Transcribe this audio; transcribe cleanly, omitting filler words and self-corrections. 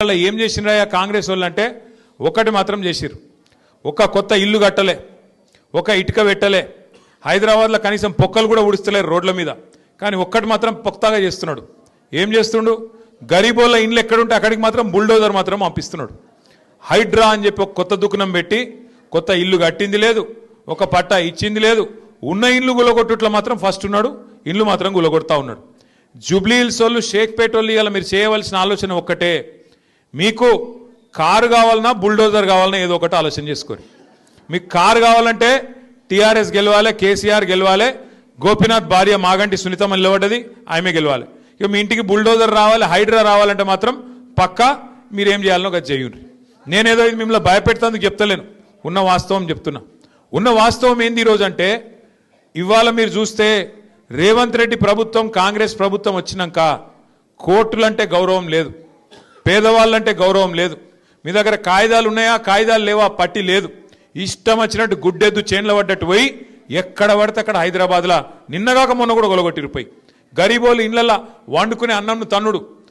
ఏం చేసినారా కాంగ్రెస్ వాళ్ళు అంటే ఒకటి మాత్రం చేసిర్రు. ఒక కొత్త ఇల్లు కట్టలే, ఒక ఇటుక పెట్టలే, హైదరాబాద్లో కనీసం పొక్కలు కూడా ఉడుస్తలేరు రోడ్ల మీద. కానీ ఒక్కటి మాత్రం పొక్తాగా చేస్తున్నాడు. ఏం చేస్తుండు? గరీబోళ్ళ ఇండ్లు ఎక్కడుంటే అక్కడికి మాత్రం బుల్డోజర్ మాత్రం పంపిస్తున్నాడు. హైడ్రా అని చెప్పి ఒక కొత్త దుకాణం పెట్టి కొత్త ఇల్లు కట్టింది లేదు, ఒక పట్టా ఇచ్చింది లేదు. ఉన్న ఇల్లు గులగొట్టుట్లో మాత్రం ఫస్ట్ ఉన్నాడు, ఇల్లు మాత్రం గులగొడతా ఉన్నాడు. జూబ్లీ హిల్స్ వాళ్ళు, షేక్పేట వాళ్ళు ఇవాళ మీరు చేయవలసిన ఆలోచన ఒక్కటే, మీకు కారు కావాలన్నా బుల్డోజర్ కావాలన్నా ఏదో ఒకటి ఆలోచన చేసుకోరు. మీకు కారు కావాలంటే టీఆర్ఎస్ గెలవాలి, కేసీఆర్ గెలవాలి, గోపీనాథ్ భార్య మాగంటి సునీతమ్మ నిలబడ్డది, ఆమె గెలవాలి. ఇక మీ ఇంటికి బుల్డోజర్ రావాలి, హైడ్రా రావాలంటే మాత్రం పక్కా మీరేం చేయాలనో అది చేయండి. నేనేదో ఇది మిమ్మల్ని భయపెడతానికి చెప్తలేను, ఉన్న వాస్తవం చెప్తున్నా. ఉన్న వాస్తవం ఏంది ఈరోజు అంటే, ఇవాళ మీరు చూస్తే రేవంత్ రెడ్డి ప్రభుత్వం, కాంగ్రెస్ ప్రభుత్వం వచ్చినాక కోర్టులంటే గౌరవం లేదు, పేదవాళ్ళంటే గౌరవం లేదు. మీ దగ్గర కాయిదాలు ఉన్నాయా, కాయిదాలు లేవా, పట్టి లేదు. ఇష్టం వచ్చినట్టు గుడ్డెద్దు చేన్ల పడ్డట్టు పోయి ఎక్కడ పడితే అక్కడ హైదరాబాద్లో నిన్నగాక మొన్న కూడా గొలగొట్టిరుపోయి గరీబోళ్ళు ఇళ్లల్లో వండుకునే అన్నంను తన్నుడు.